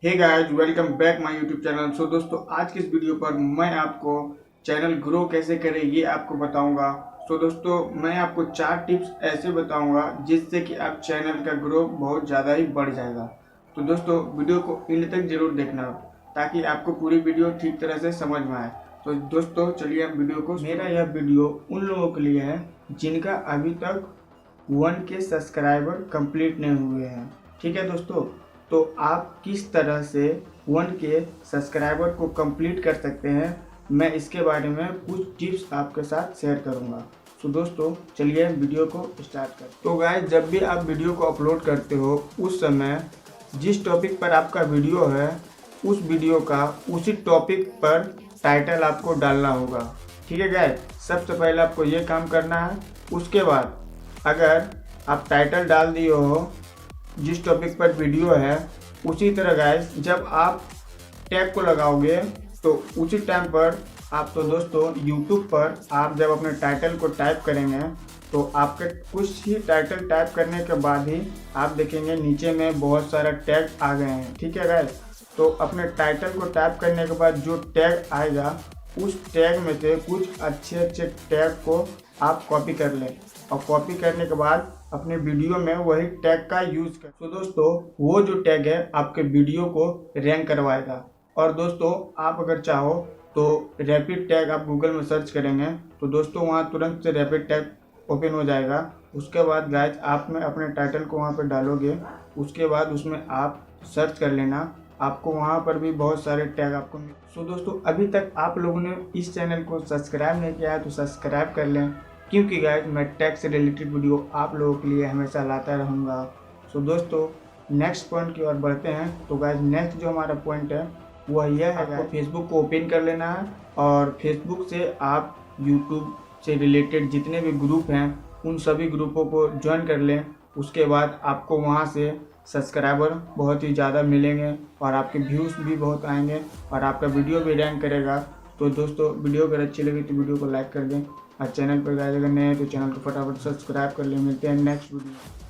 Hey guys, welcome back my YouTube channel. So दोस्तों, आज के इस वीडियो पर मैं आपको चैनल ग्रो कैसे करें ये आपको बताऊंगा। सो दोस्तों, मैं आपको 4 टिप्स ऐसे बताऊंगा जिससे कि आप चैनल का ग्रो बहुत ज़्यादा ही बढ़ जाएगा। तो दोस्तों, वीडियो को एंड तक जरूर देखना ताकि आपको पूरी वीडियो ठीक तरह से समझ में आए। तो दोस्तों चलिए हम वीडियो को। मेरा यह वीडियो उन लोगों के लिए है जिनका अभी तक 1K सब्सक्राइबर कंप्लीट नहीं हुए हैं। ठीक है दोस्तों, तो आप किस तरह से 1K सब्सक्राइबर को कंप्लीट कर सकते हैं, मैं इसके बारे में कुछ टिप्स आपके साथ शेयर करूंगा। तो दोस्तों चलिए वीडियो को स्टार्ट करते हैं। तो गाइस, जब भी आप वीडियो को अपलोड करते हो उस समय जिस टॉपिक पर आपका वीडियो है उस वीडियो का उसी टॉपिक पर टाइटल आपको डालना होगा। ठीक है गाइस, सबसे पहले आपको ये काम करना है। उसके बाद अगर आप टाइटल डाल दिए हो जिस टॉपिक पर वीडियो है, उसी तरह गाइस जब आप टैग को लगाओगे तो उसी टाइम पर आप तो दोस्तों YouTube पर आप जब अपने टाइटल को टाइप करेंगे तो आपके कुछ ही टाइटल टाइप करने के बाद ही आप देखेंगे नीचे में बहुत सारा टैग आ गए हैं। ठीक है गाइस, तो अपने टाइटल को टाइप करने के बाद जो टैग आएगा उस टैग में से कुछ अच्छे टैग को आप कॉपी कर लें और कॉपी करने के बाद अपने वीडियो में वही टैग का यूज कर। तो दोस्तों वो जो टैग है आपके वीडियो को रैंक करवाएगा। और दोस्तों आप अगर चाहो तो रैपिड टैग आप गूगल में सर्च करेंगे तो दोस्तों वहाँ तुरंत से रैपिड टैग ओपन हो जाएगा। उसके बाद गाइस आप में अपने टाइटल को वहाँ पर डालोगे, उसके बाद उसमें आप सर्च कर लेना, आपको वहाँ पर भी बहुत सारे टैग आपको मिल। सो दोस्तों अभी तक आप लोगों ने इस चैनल को सब्सक्राइब नहीं किया है तो सब्सक्राइब कर लें, क्योंकि गाइस मैं टैग से रिलेटेड वीडियो आप लोगों के लिए हमेशा लाता रहूँगा। सो दोस्तों नेक्स्ट पॉइंट की ओर बढ़ते हैं। तो गाइस नेक्स्ट जो हमारा पॉइंट है वह यह है, आपको फेसबुक को ओपन कर लेना है और फेसबुक से आप यूट्यूब से रिलेटेड जितने भी ग्रुप हैं उन सभी ग्रुपों को ज्वाइन कर लें। उसके बाद आपको वहाँ से सब्सक्राइबर बहुत ही ज़्यादा मिलेंगे और आपके व्यूज़ भी बहुत आएंगे और आपका वीडियो भी रैंक करेगा। तो दोस्तों वीडियो अगर अच्छी लगी तो वीडियो को लाइक कर दें और चैनल पर गाइस अगर नए हैं तो चैनल को फटाफट सब्सक्राइब कर लें। मिलते हैं नेक्स्ट वीडियो।